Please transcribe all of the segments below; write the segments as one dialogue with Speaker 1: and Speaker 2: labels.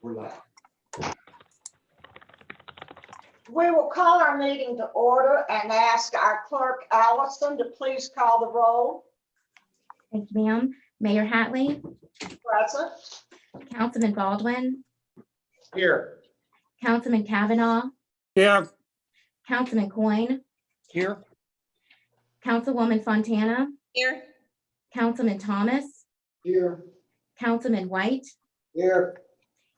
Speaker 1: We're live.
Speaker 2: We will call our meeting to order and ask our clerk, Allison, to please call the roll.
Speaker 3: Thank you, ma'am. Mayor Hatley,
Speaker 2: Present.
Speaker 3: Councilman Baldwin,
Speaker 1: Here.
Speaker 3: Councilman Kavanaugh,
Speaker 4: Here.
Speaker 3: Councilman Coyne,
Speaker 4: Here.
Speaker 3: Councilwoman Fontana,
Speaker 5: Here.
Speaker 3: Councilman Thomas,
Speaker 1: Here.
Speaker 3: Councilman White.
Speaker 1: Here.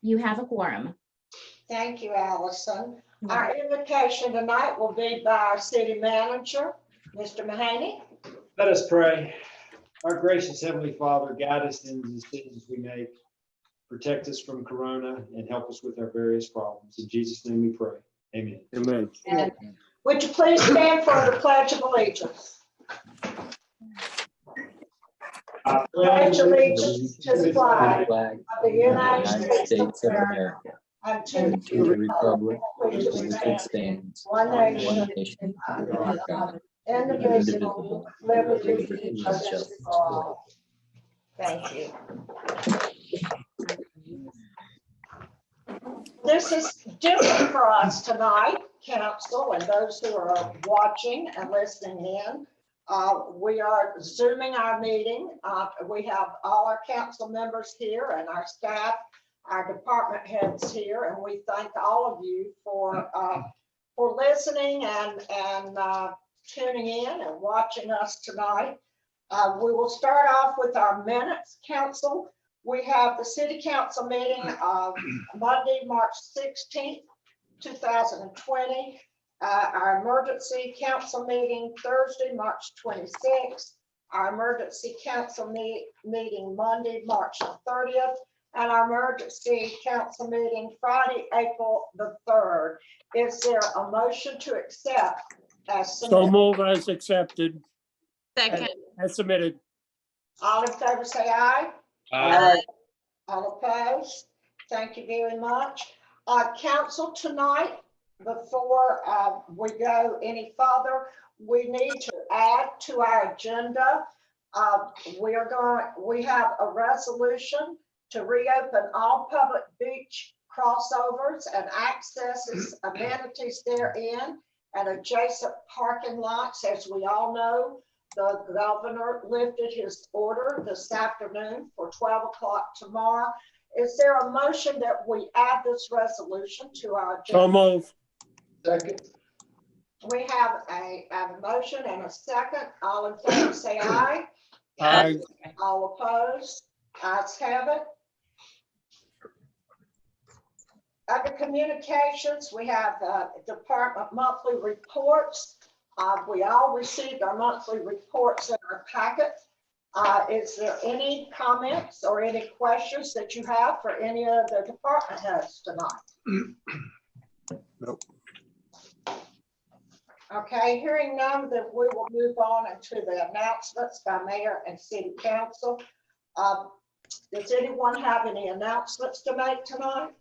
Speaker 3: You have a quorum.
Speaker 2: Thank you, Allison. Our invocation tonight will be by our city manager, Mr. Mahaney.
Speaker 6: Let us pray. Our gracious Heavenly Father, guide us in the decisions we make. Protect us from corona and help us with our various problems. In Jesus' name we pray. Amen.
Speaker 4: Amen.
Speaker 2: And would you please stand for the Pledge of Allegiance?
Speaker 6: I
Speaker 2: Pledge allegiance to the flag
Speaker 7: flag
Speaker 2: of the United States of America and to
Speaker 7: and to the republic
Speaker 2: which
Speaker 7: for which it
Speaker 2: stands
Speaker 7: stands,
Speaker 2: one
Speaker 7: one
Speaker 2: nation,
Speaker 7: nation, under God,
Speaker 2: indivisible, liberty,
Speaker 7: liberty,
Speaker 2: and
Speaker 7: and
Speaker 2: justice
Speaker 7: justice
Speaker 2: for all. Thank you. This is different for us tonight, council, and those who are watching and listening in. We are Zooming our meeting. We have all our council members here and our staff, our department heads here, and we thank all of you for listening and tuning in and watching us tonight. We will start off with our minutes, council. We have the city council meeting of Monday, March 16th, 2020. Our emergency council meeting Thursday, March 26th. Our emergency council meeting Monday, March 30th. And our emergency council meeting Friday, April the 3rd. Is there a motion to accept as
Speaker 4: So
Speaker 2: submitted?
Speaker 4: move as accepted,
Speaker 5: Second.
Speaker 4: as submitted.
Speaker 2: All in favor say aye.
Speaker 5: Aye.
Speaker 2: All opposed? Thank you very much. Council, tonight, before we go any further, we need to add to our agenda. We have a resolution to reopen all public beach crossovers and accesses, amenities therein, and adjacent parking lots. As we all know, the governor lifted his order this afternoon for 12 o'clock tomorrow. Is there a motion that we add this resolution to our agenda?
Speaker 4: So move.
Speaker 1: Second.
Speaker 2: We have a motion and a second. All in favor say aye.
Speaker 4: Aye.
Speaker 2: All opposed? Ayes have it. Under communications, we have department monthly reports. We all received our monthly reports in our packet. Is there any comments or any questions that you have for any of the department heads tonight?
Speaker 4: Nope.
Speaker 2: Okay, hearing none, then we will move on into the announcements by mayor and city council. Does anyone have any announcements to make tonight?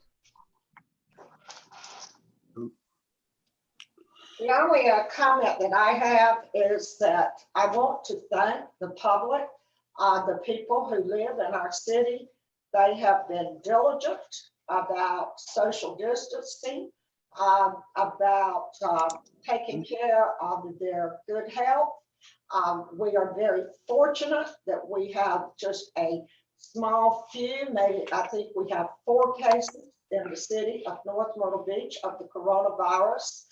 Speaker 2: The only comment that I have is that I want to thank the public, the people who live in our city. They have been diligent about social distancing, about taking care of their good health. We are very fortunate that we have just a small few, maybe I think we have 4 cases in the city of North Myrtle Beach of the coronavirus.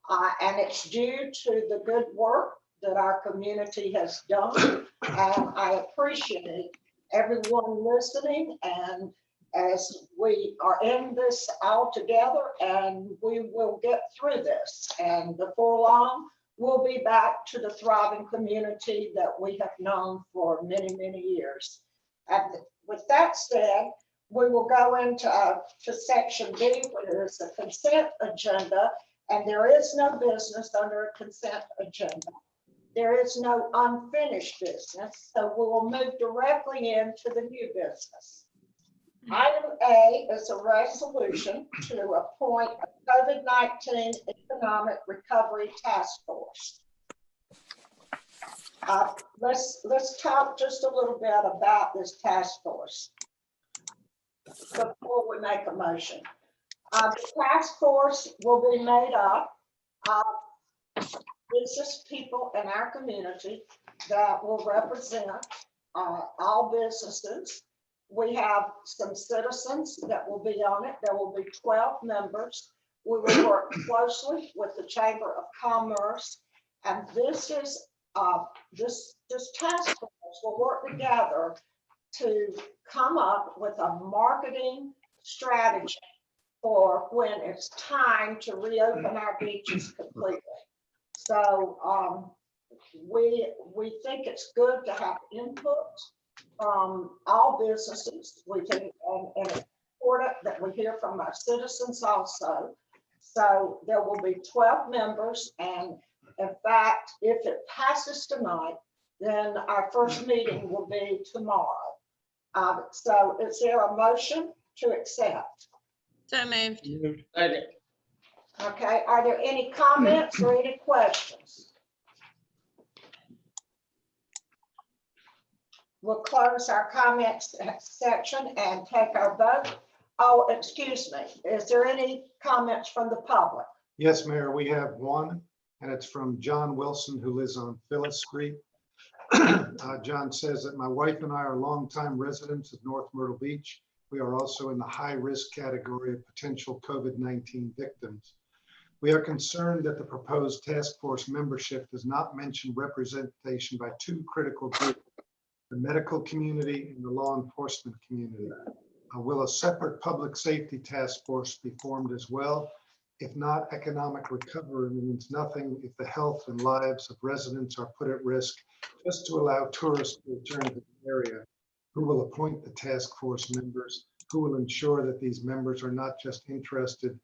Speaker 2: And it's due to the good work that our community has done. And I appreciate everyone listening. And as we are in this all together, and we will get through this. And before long, we'll be back to the thriving community that we have known for many, many years. And with that said, we will go into to section B, where is the consent agenda. And there is no business under a consent agenda. There is no unfinished business, so we will move directly into the new business. Item A is a resolution to appoint a COVID-19 Economic Recovery Task Force. Let's talk just a little bit about this task force. before we make a motion. The task force will be made up of business people in our community that will represent all businesses. We have some citizens that will be on it. There will be 12 members. We will work closely with the Chamber of Commerce. And this is, this task force will work together to come up with a marketing strategy for when it's time to reopen our beaches completely. So we think it's good to have input from all businesses. We think, and it's important that we hear from our citizens also. So there will be 12 members, and in fact, if it passes tonight, then our first meeting will be tomorrow. So is there a motion to accept?
Speaker 5: So moved.
Speaker 1: Second.
Speaker 2: Okay, are there any comments or any questions? We'll close our comments section and take our vote. Oh, excuse me, is there any comments from the public?
Speaker 8: Yes, Mayor, we have one, and it's from John Wilson, who lives on Phyllis Street. John says that my wife and I are longtime residents of North Myrtle Beach. We are also in the high-risk category of potential COVID-19 victims. We are concerned that the proposed task force membership does not mention representation by two critical groups, the medical community and the law enforcement community. Will a separate public safety task force be formed as well? If not, economic recovery means nothing if the health and lives of residents are put at risk just to allow tourists to return to the area. Who will appoint the task force members? Who will ensure that these members are not just interested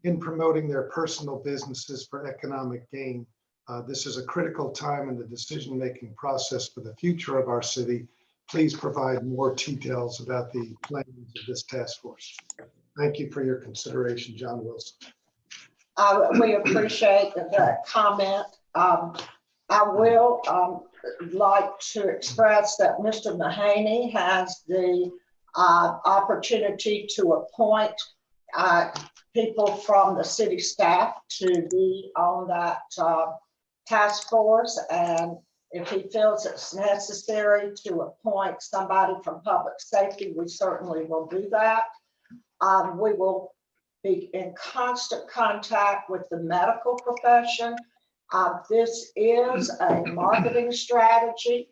Speaker 8: in promoting their personal businesses for economic gain? This is a critical time in the decision-making process for the future of our city. Please provide more details about the plans of this task force. Thank you for your consideration, John Wilson.
Speaker 2: We appreciate that comment. I will like to express that Mr. Mahaney has the opportunity to appoint people from the city staff to be on that task force. And if he feels it's necessary to appoint somebody from public safety, we certainly will do that. We will be in constant contact with the medical profession. This is a marketing strategy.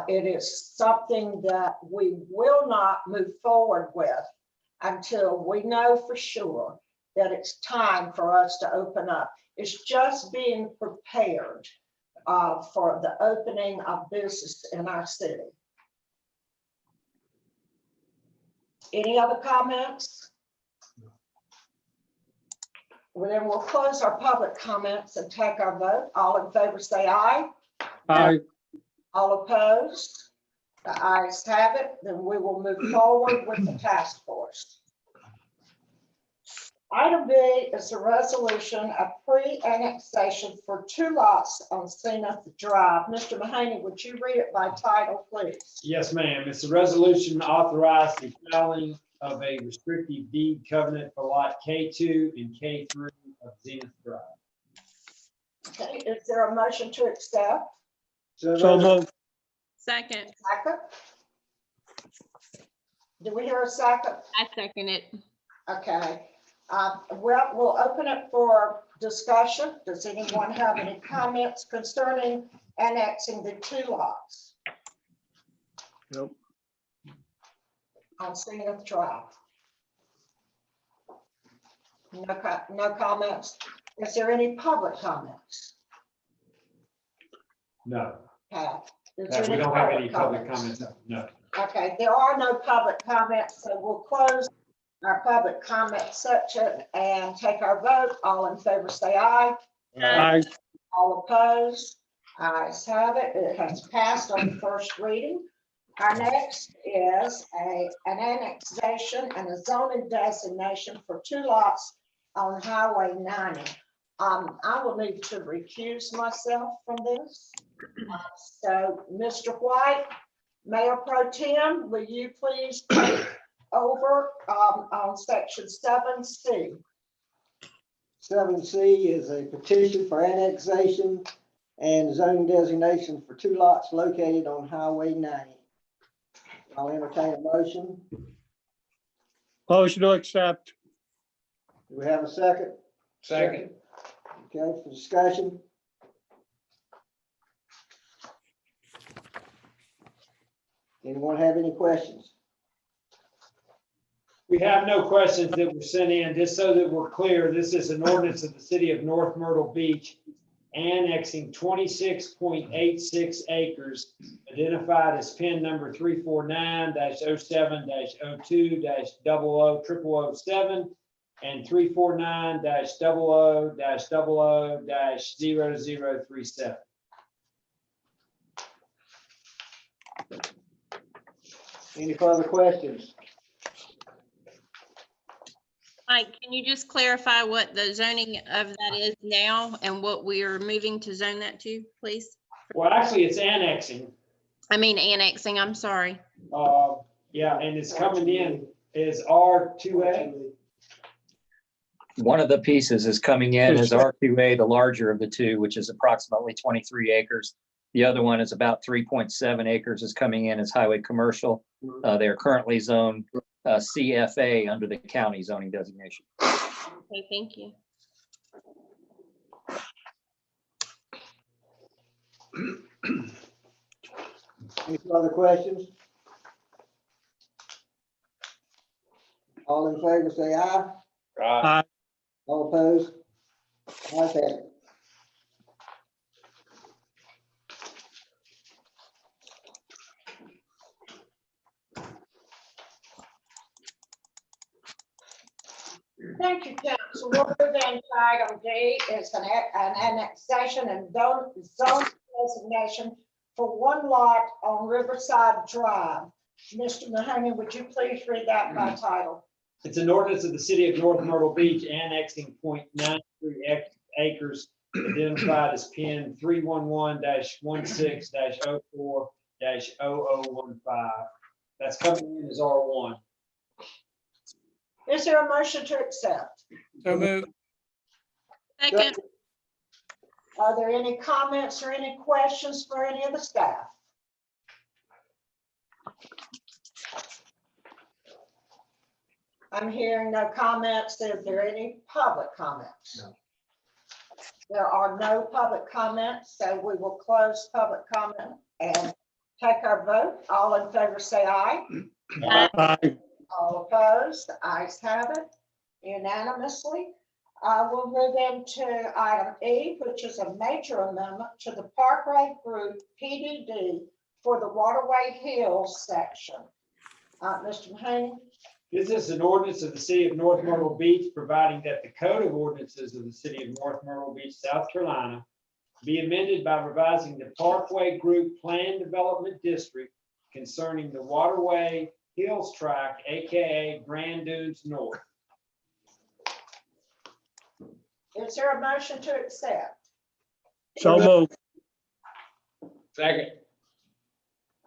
Speaker 2: It is something that we will not move forward with until we know for sure that it's time for us to open up. It's just being prepared for the opening of business in our city. Any other comments? Well, then we'll close our public comments and take our vote. All in favor say aye.
Speaker 4: Aye.
Speaker 2: All opposed? The ayes have it. Then we will move forward with the task force. Item B is a resolution of pre-annexation for 2 lots on Zenith Drive. Mr. Mahaney, would you read it by title, please?
Speaker 6: Yes, ma'am. It's a resolution authorizing the filing of a restrictive deed covenant for lot K2 and K3 of Zenith Drive.
Speaker 2: Okay, is there a motion to accept?
Speaker 4: So moved.
Speaker 5: Second.
Speaker 2: Second? Do we hear a second?
Speaker 5: I second it.
Speaker 2: Okay. Well, we'll open it for discussion. Does anyone have any comments concerning annexing the 2 lots
Speaker 4: Nope.
Speaker 2: on Zenith Drive? No comments. Is there any public comments?
Speaker 6: No,
Speaker 2: Pat? Is there
Speaker 6: we don't have any public comments. No.
Speaker 2: Okay, there are no public comments, so we'll close our public comment section and take our vote. All in favor say aye.
Speaker 4: Aye.
Speaker 2: All opposed? Ayes have it. It has passed on the first reading. Our next is an annexation and a zoning designation for 2 lots on Highway 90. I will need to recuse myself from this. So, Mr. White, Mayor Pro Tem, will you please take over on section 7C.
Speaker 1: 7C is a petition for annexation and zoning designation for 2 lots located on Highway 90. I'll entertain a motion.
Speaker 4: Motion to accept.
Speaker 1: Do we have a second?
Speaker 6: Second.
Speaker 1: Okay, for discussion. Anyone have any questions?
Speaker 6: We have no questions that were sent in, just so that we're clear, this is an ordinance of the city of North Myrtle Beach annexing 26.86 acres identified as pin number 349-07-02-000007 and 349-00-00-0037.
Speaker 1: Any further questions?
Speaker 5: Mike, can you just clarify what the zoning of that is now and what we are moving to zone that to, please?
Speaker 6: Well, actually, it's annexing.
Speaker 5: I mean annexing, I'm sorry.
Speaker 6: Yeah, and it's coming in as R2A.
Speaker 9: One of the pieces is coming in as R2A, the larger of the two, which is approximately 23 acres. The other one is about 3.7 acres is coming in as highway commercial. They are currently zoned CFA under the county zoning designation.
Speaker 5: Okay, thank you.
Speaker 1: Any further questions? All in favor, say aye.
Speaker 4: Aye.
Speaker 1: All opposed? Ayes have it.
Speaker 2: Thank you, council. We'll move into item D. It's an annexation and zone designation for 1 lot on Riverside Drive. Mr. Mahoney, would you please read that by title?
Speaker 6: It's an ordinance of the city of North Myrtle Beach annexing 0.93 acres identified as pin 311-16-04-0015. That's coming in as R1.
Speaker 2: Is there a motion to accept?
Speaker 4: So moved.
Speaker 5: Second,
Speaker 2: Are there any comments or any questions for any of the staff? I'm hearing no comments. Is there any public comments?
Speaker 8: No.
Speaker 2: There are no public comments, so we will close public comment and take our vote. All in favor, say aye.
Speaker 4: Aye.
Speaker 2: All opposed, ayes have it unanimously. We'll move into item E, which is a major amendment to the Parkway Group PDD for the Waterway Hills section. Mr. Mahoney?
Speaker 6: This is an ordinance of the city of North Myrtle Beach, providing that the code of ordinances of the city of North Myrtle Beach, South Carolina, be amended by revising the Parkway Group Plan Development District concerning the Waterway Hills Tract, AKA Grand Dunes North.
Speaker 2: Is there a motion to accept?
Speaker 4: So moved.
Speaker 6: Second.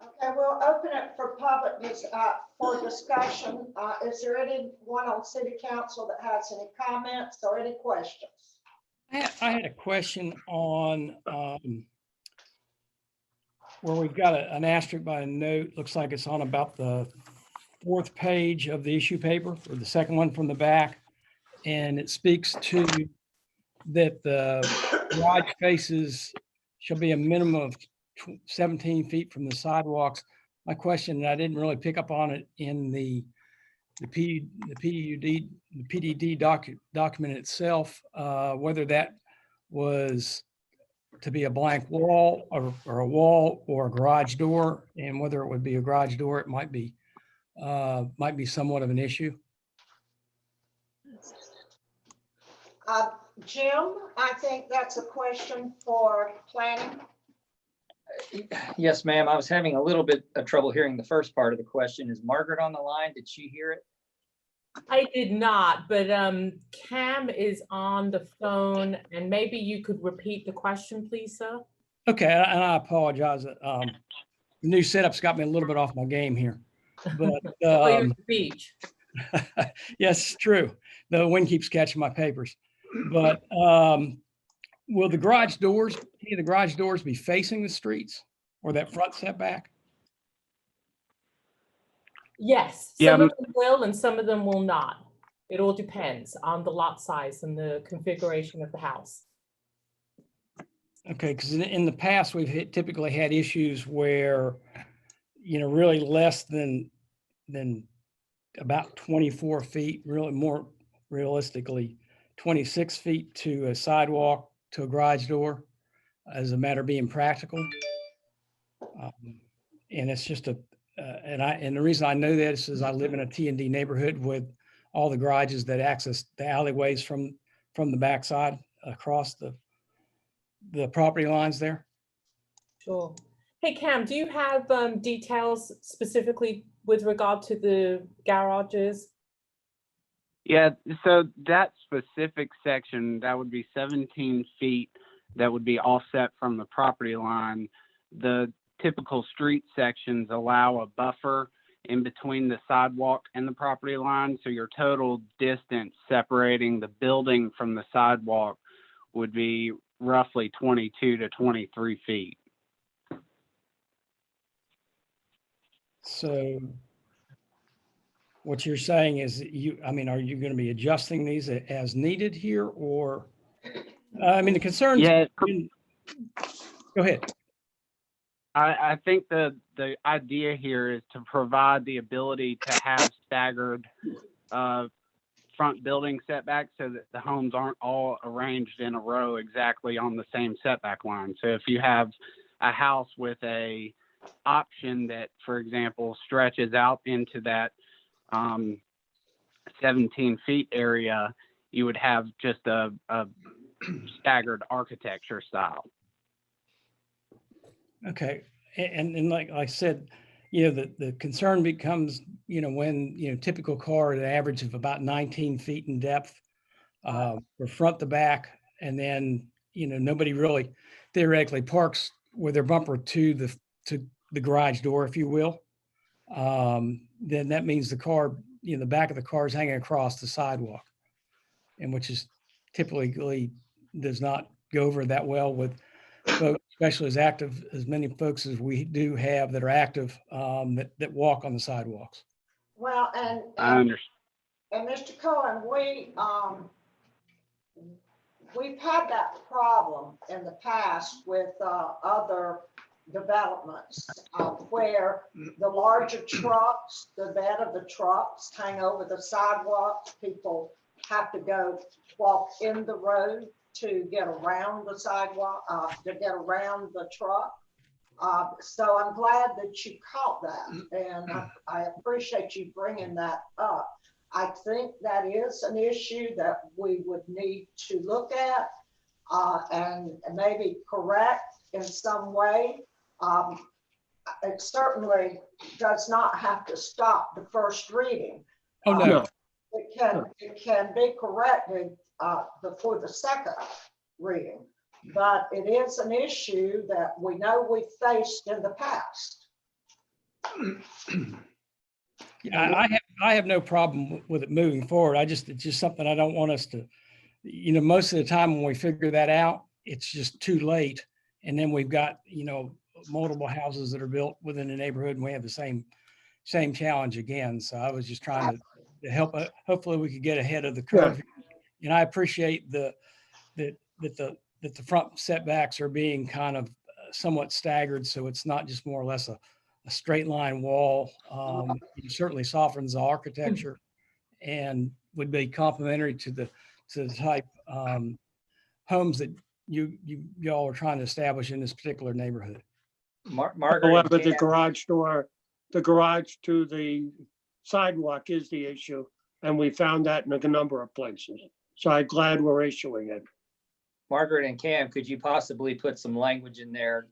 Speaker 2: Okay, we'll open it for public, for discussion. Is there anyone on city council that has any comments or any questions?
Speaker 10: I had a question on where we've got an asterisk by a note. Looks like it's on about the 4th page of the issue paper, or the second one from the back. And it speaks to that the garage faces shall be a minimum of 17 feet from the sidewalks. My question, and I didn't really pick up on it in the PDD document itself, whether that was to be a blank wall or a wall or a garage door, and whether it would be a garage door, it might be somewhat of an issue.
Speaker 2: Jim, I think that's a question for planning.
Speaker 9: Yes, ma'am. I was having a little bit of trouble hearing the first part of the question. Is Margaret on the line? Did she hear it?
Speaker 11: I did not, but Cam is on the phone, and maybe you could repeat the question, please, sir?
Speaker 10: Okay, and I apologize. The new setup's got me a little bit off my game here. But,
Speaker 11: Oh, you're at the beach.
Speaker 10: yes, true. The wind keeps catching my papers. But will the garage doors, any of the garage doors be facing the streets or that front setback?
Speaker 11: Yes,
Speaker 4: Yeah,
Speaker 11: some of them will and some of them will not. It all depends on the lot size and the configuration of the house.
Speaker 10: Okay, because in the past, we've typically had issues where, really less than about 24 feet, really more realistically, 26 feet to a sidewalk to a garage door as a matter of being practical. And it's just and the reason I know this is I live in a T&D neighborhood with all the garages that access the alleyways from the backside across the property lines there.
Speaker 11: Sure. Hey, Cam, do you have details specifically with regard to the garages?
Speaker 12: Yeah, so that specific section, that would be 17 feet, that would be offset from the property line. The typical street sections allow a buffer in between the sidewalk and the property line, so your total distance separating the building from the sidewalk would be roughly 22 to 23 feet.
Speaker 10: So what you're saying is that are you going to be adjusting these as needed here or, the concerns.
Speaker 12: Yeah.
Speaker 10: Go ahead.
Speaker 12: I think the idea here is to provide the ability to have staggered front building setbacks so that the homes aren't all arranged in a row exactly on the same setback line. So if you have a house with a option that, for example, stretches out into that 17 feet area, you would have just a staggered architecture style.
Speaker 10: Okay. And like I said, the concern becomes, when, typical car at an average of about 19 feet in depth, from front to back. And then, nobody really theoretically parks with their bumper to the garage door, if you will. Then that means the car, the back of the car is hanging across the sidewalk, and which is typically does not go over that well with folks, especially as many folks as we do have that are active, that walk on the sidewalks.
Speaker 2: Well,
Speaker 12: I understand.
Speaker 2: and Mr. Cohen, we've had that problem in the past with other developments where the larger trucks, the bed of the trucks hang over the sidewalks. People have to walk in the road to get around the sidewalk, to get around the truck. So I'm glad that you caught that, and I appreciate you bringing that up. I think that is an issue that we would need to look at and maybe correct in some way. It certainly does not have to stop the first reading.
Speaker 10: Oh, no.
Speaker 2: It can be corrected before the second reading, but it is an issue that we know we faced in the past.
Speaker 10: Yeah, I have no problem with it moving forward. It's just something I don't want us to, most of the time when we figure that out, it's just too late. And then we've got, multiple houses that are built within the neighborhood and we have the same challenge again. So I was just trying to help. Hopefully we could get ahead of the curve. And I appreciate that the front setbacks are being kind of somewhat staggered. So it's not just more or less a straight line wall. It certainly softens the architecture and would be complementary to the type homes that y'all are trying to establish in this particular neighborhood.
Speaker 9: Margaret.
Speaker 4: However,
Speaker 9: and
Speaker 4: the
Speaker 9: Cam-
Speaker 4: garage to the sidewalk is the issue, and we found that in a number of places. So I'm glad we're issuing it.
Speaker 9: Margaret and Cam, could you possibly put some language in there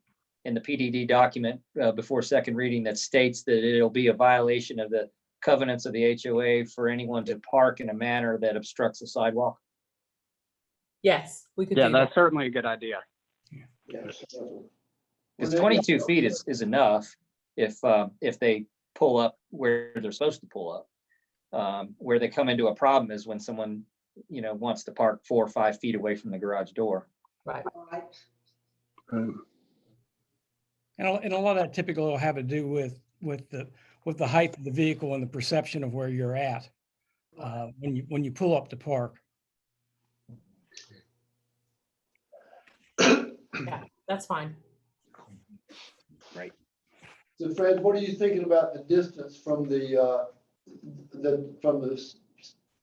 Speaker 9: in the PDD document before second reading that states that it'll be a violation of the covenants of the HOA for anyone to park in a manner that obstructs the sidewalk?
Speaker 11: Yes, we could
Speaker 12: Yeah,
Speaker 11: do
Speaker 12: that's
Speaker 11: that.
Speaker 12: certainly a good idea.
Speaker 1: Yes.
Speaker 9: Because 22 feet is enough if they pull up where they're supposed to pull up. Where they come into a problem is when someone, wants to park 4 or 5 feet away from the garage door.
Speaker 11: Right.
Speaker 2: Right.
Speaker 10: And a lot of that typically will have to do with the height of the vehicle and the perception of where you're at when you pull up to park.
Speaker 11: Yeah, that's fine.
Speaker 13: So Fred, what are you thinking about the distance from the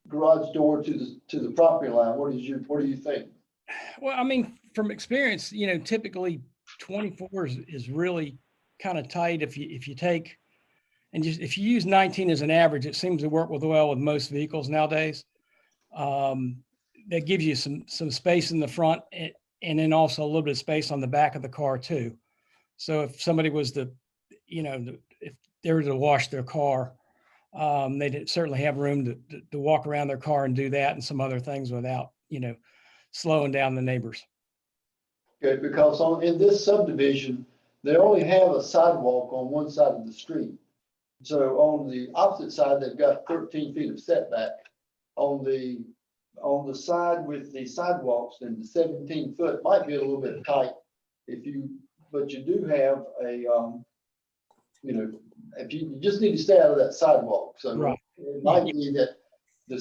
Speaker 13: garage door to the property line? What do you think?
Speaker 10: Well, I mean, from experience, typically 24 is really kind of tight. If you take and if you use 19 as an average, it seems to work well with most vehicles nowadays. That gives you some space in the front and then also a little bit of space on the back of the car too. So if somebody was to, if they were to wash their car, they'd certainly have room to walk around their car and do that and some other things without, slowing down the neighbors.
Speaker 13: Okay, because in this subdivision, they only have a sidewalk on one side of the street. So on the opposite side, they've got 13 feet of setback. On the side with the sidewalks, then the 17 foot might be a little bit tight but you do have if you just need to stay out of that sidewalk. So
Speaker 10: Right.
Speaker 13: it might be that the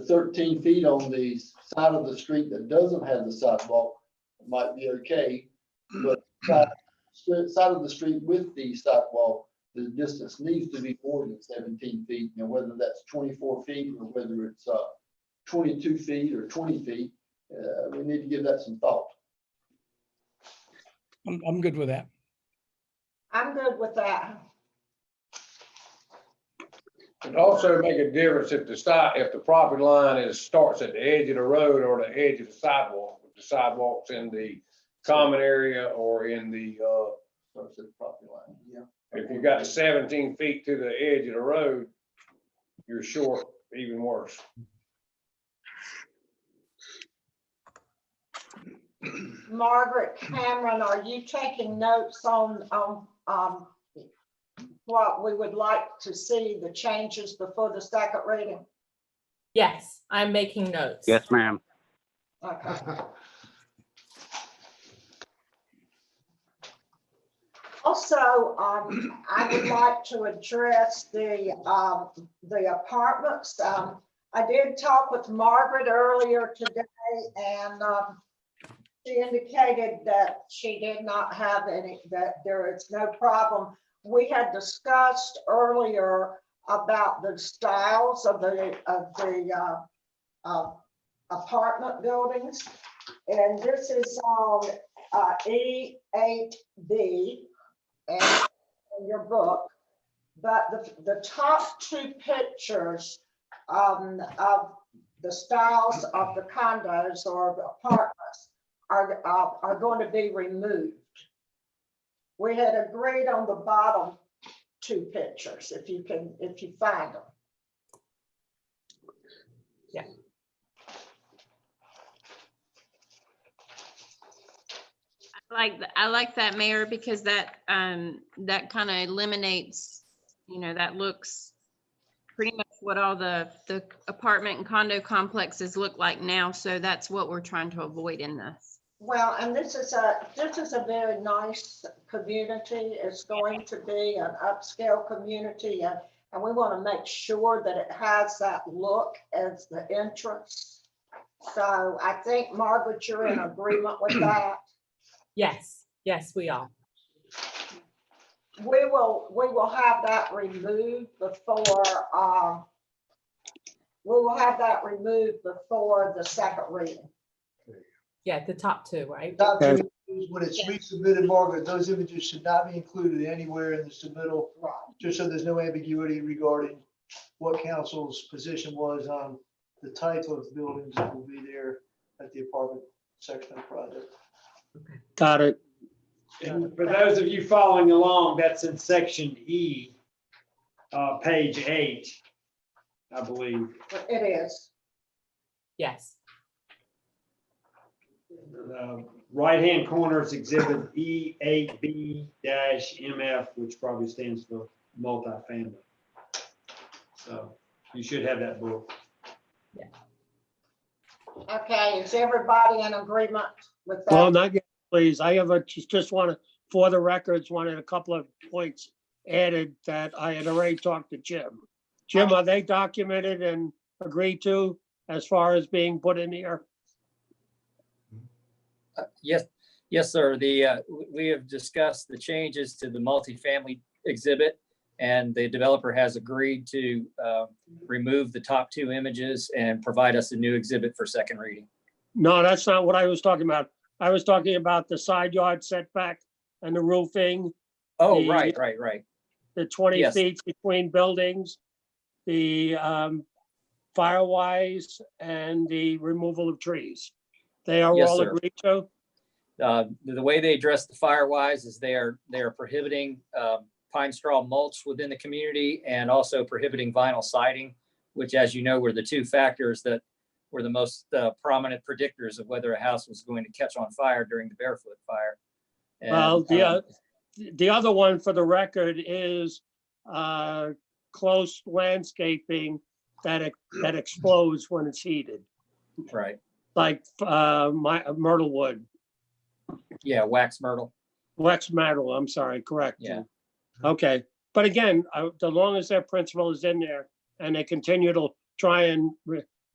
Speaker 13: 13 feet on the side of the street that doesn't have the sidewalk might be okay, but side of the street with the sidewalk, the distance needs to be more than 17 feet. Whether that's 24 feet or whether it's 22 feet or 20 feet, we need to give that some thought.
Speaker 10: I'm good with that.
Speaker 2: I'm good with that.
Speaker 14: It also make a difference if the property line starts at the edge of the road or the edge of the sidewalk. If the sidewalk's in the common area or in the
Speaker 13: Starts at the property line. Yeah.
Speaker 14: if you got 17 feet to the edge of the road, you're short, even worse.
Speaker 2: Margaret, Cameron, are you taking notes on what we would like to see, the changes before the second reading?
Speaker 11: Yes, I'm making notes.
Speaker 12: Yes, ma'am.
Speaker 2: Okay. Also, I would like to address the apartments. I did talk with Margaret earlier today, and she indicated that she did not have that there is no problem. We had discussed earlier about the styles of the apartment buildings, and this is on E8B in your book, but the top 2 pictures of the styles of the condos or the apartments are going to be removed. We had agreed on the bottom 2 pictures, if you find them.
Speaker 11: Yeah.
Speaker 5: I like that, Mayor, because that kind of eliminates, that looks pretty much what all the apartment and condo complexes look like now. So that's what we're trying to avoid in this.
Speaker 2: Well, and this is a very nice community. It's going to be an upscale community, and we want to make sure that it has that look as the entrance. So I think, Margaret, you're in agreement with that.
Speaker 11: Yes, we are.
Speaker 2: We will have that removed before the second reading.
Speaker 11: Yeah, the top 2, right?
Speaker 13: Top 2, when it's resubmitted, Margaret, those images should not be included anywhere in the submittal, just so there's no ambiguity regarding what council's position was on the type of buildings that will be there at the apartment section of the project.
Speaker 4: Got it.
Speaker 6: And for those of you following along, that's in section E, page 8, I believe.
Speaker 2: It is.
Speaker 11: Yes.
Speaker 6: Right-hand corner is exhibit E8B-MF, which probably stands for multifamily. So you should have that book.
Speaker 2: Okay, is everybody in agreement with
Speaker 4: Well,
Speaker 2: that?
Speaker 4: not yet, please. I have just want to, for the records, wanted a couple of points added that I had already talked to Jim. Jim, are they documented and agreed to as far as being put in here?
Speaker 9: Yes, yes, sir. We have discussed the changes to the multifamily exhibit, and the developer has agreed to remove the top two images and provide us a new exhibit for second reading.
Speaker 4: No, that's not what I was talking about. I was talking about the side yard setback and the roofing,
Speaker 9: Oh,
Speaker 4: The-
Speaker 9: right.
Speaker 4: the 20
Speaker 9: Yes.
Speaker 4: feet between buildings, the firewise, and the removal of trees. They are
Speaker 9: Yes,
Speaker 4: all
Speaker 9: sir.
Speaker 4: agreed to?
Speaker 9: The way they address the firewise is they are prohibiting pine straw mulch within the community and also prohibiting vinyl siding, which, as you know, were the two factors that were the most prominent predictors of whether a house was going to catch on fire during the Barefoot fire. And,
Speaker 4: Well, the other one for the record is close landscaping that explodes when it's heated,
Speaker 9: right.
Speaker 4: like myrtle wood,
Speaker 9: Yeah, wax myrtle.
Speaker 4: wax myrtle, I'm sorry, correct.
Speaker 9: Yeah.
Speaker 4: Okay, but again, as long as that principle is in there and they continue to try and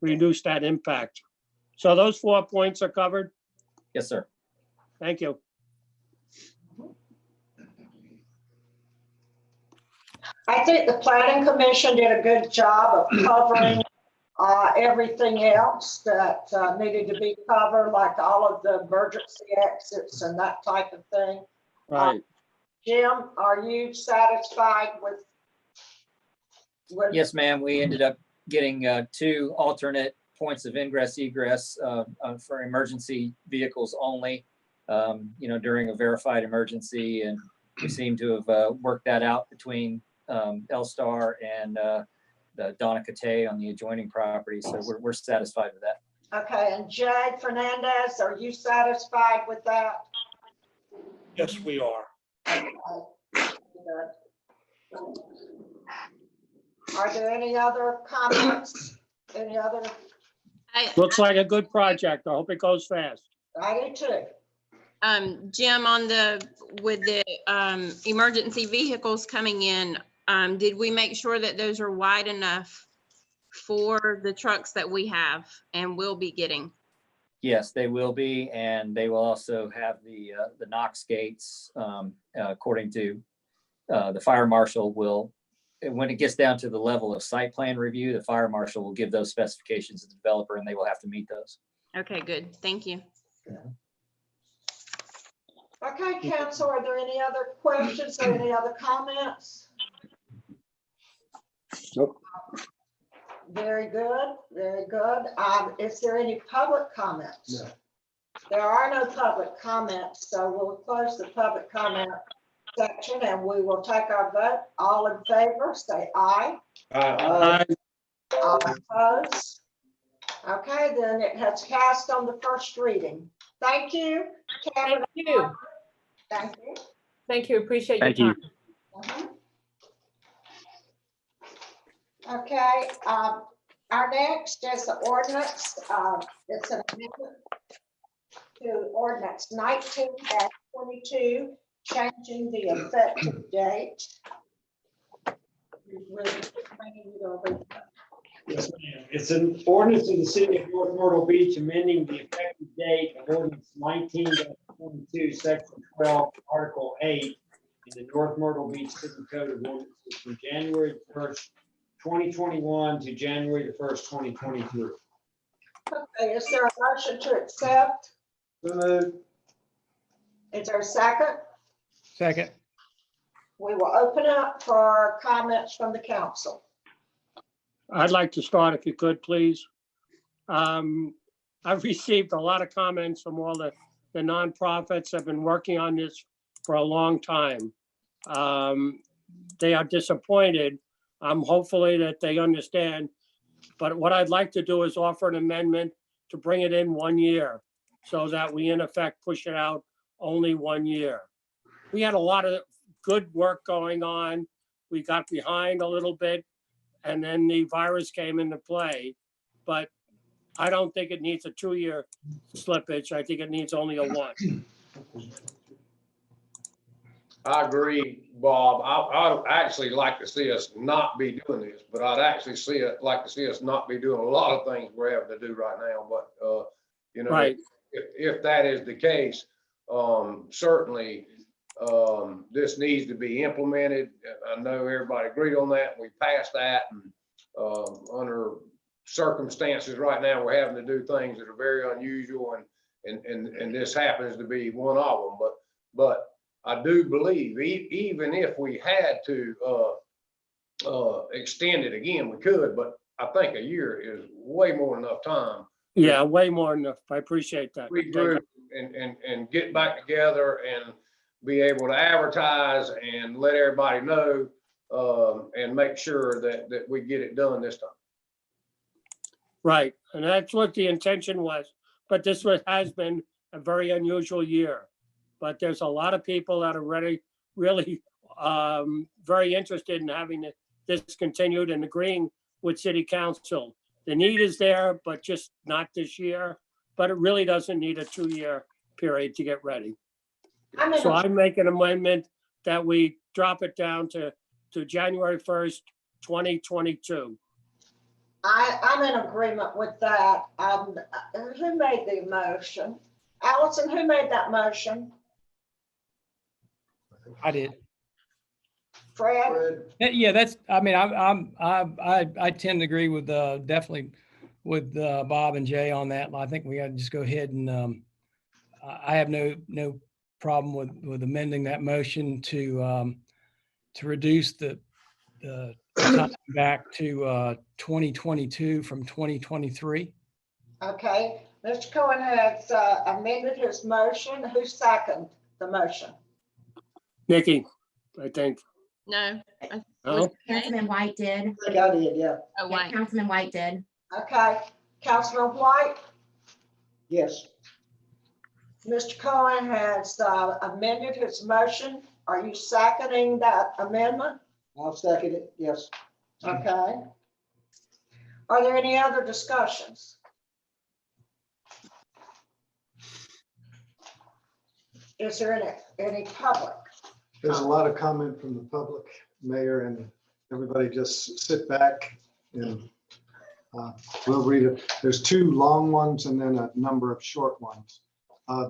Speaker 4: reduce that impact. So those 4 points are covered?
Speaker 9: Yes, sir.
Speaker 4: Thank you.
Speaker 2: I think the planning commission did a good job of covering everything else that needed to be covered, like all of the emergency exits and that type of thing.
Speaker 4: Right.
Speaker 2: Jim, are you satisfied with?
Speaker 9: Yes, ma'am. We ended up getting two alternate points of ingress egress for emergency vehicles only, during a verified emergency. And we seem to have worked that out between L-Star and the Donna Catay on the adjoining property. So we're satisfied with that.
Speaker 2: Okay, and Jay Fernandez, are you satisfied with that?
Speaker 4: Yes, we are.
Speaker 2: Are there any other comments? Any other?
Speaker 4: Looks like a good project. I hope it goes fast.
Speaker 2: I do too.
Speaker 5: Jim, with the emergency vehicles coming in, did we make sure that those are wide enough for the trucks that we have and will be getting?
Speaker 9: Yes, they will be, and they will also have the Knox gates, according to the fire marshal will, when it gets down to the level of site plan review, the fire marshal will give those specifications to the developer and they will have to meet those.
Speaker 5: Okay, good. Thank you.
Speaker 2: Okay, council, are there any other questions or any other comments?
Speaker 4: Nope.
Speaker 2: Very good, very good. Is there any public comments?
Speaker 13: No.
Speaker 2: There are no public comments, so we'll close the public comment section and we will take our vote. All in favor, say aye. All opposed? Okay, then it has passed on the first reading. Thank you.
Speaker 11: Thank you.
Speaker 2: Thank you.
Speaker 11: Thank you. Appreciate your
Speaker 12: Thank you.
Speaker 11: time.
Speaker 2: Okay, our next is the ordinance. It's an amendment to ordinance 19-22, changing the effective date.
Speaker 6: Yes, ma'am. It's an ordinance of the city of North Myrtle Beach amending the effective date of ordinance 19-22, section 12, article 8 in the North Myrtle Beach City Code of Ordinances from January 1st, 2021 to January the 1st, 2023.
Speaker 2: Okay, is there a motion to accept? Is there a second?
Speaker 10: Second.
Speaker 2: We will open up for comments from the council.
Speaker 4: I'd like to start if you could, please. I've received a lot of comments from all the nonprofits that have been working on this for a long time. They are disappointed. Hopefully that they understand. But what I'd like to do is offer an amendment to bring it in 1 year so that we in effect push it out only 1 year. We had a lot of good work going on we got behind a little bit and then the virus came into play. But I don't think it needs a 2-year slippage. I think it needs only a 1.
Speaker 14: I agree, Bob. I'd actually like to see us not be doing this, but I'd actually like to see us not be doing a lot of things we're having to do right now. But, you know,
Speaker 4: Right.
Speaker 14: if that is the case, certainly this needs to be implemented. I know everybody agreed on that. We passed that, and under circumstances right now, we're having to do things that are very unusual, and this happens to be one of them. But I do believe even if we had to extend it again, we could, but I think a year is way more than enough time.
Speaker 4: Yeah, way more than enough. I appreciate that.
Speaker 14: Regroup and get back together and be able to advertise and let everybody know, and make sure that we get it done this time.
Speaker 4: Right, and that's what the intention was, but this has been a very unusual year. But there's a lot of people that are really very interested in having this continued and agreeing with city council. The need is there, but just not this year, but it really doesn't need a 2-year period to get ready. So I make an amendment that we drop it down to January 1st, 2022.
Speaker 2: I'm in agreement with that. Who made the motion? Allison, who made that motion?
Speaker 10: I did.
Speaker 2: Fred?
Speaker 10: Yeah, that's, I mean, I tend to agree with, definitely with Bob and Jay on that. I think we got to just go ahead and, I have no problem with amending that motion to reduce the time back to 2022 from 2023.
Speaker 2: Okay, Mr. Cohen has amended his motion. Who seconded the motion?
Speaker 4: Nikki, I think.
Speaker 5: No.
Speaker 4: No?
Speaker 3: Councilman White did.
Speaker 1: I think I did, yeah.
Speaker 5: Oh,
Speaker 3: Yeah,
Speaker 5: White.
Speaker 3: Councilman White did.
Speaker 2: Okay, Councilman White,
Speaker 1: Yes.
Speaker 2: Mr. Cohen has amended his motion. Are you seconding that amendment?
Speaker 1: I'll second it, yes.
Speaker 2: Okay. Are there any other discussions? Is there any public?
Speaker 8: There's a lot of comment from the public, Mayor, and everybody just sit back and we'll read it. There's 2 long ones and then a number of short ones.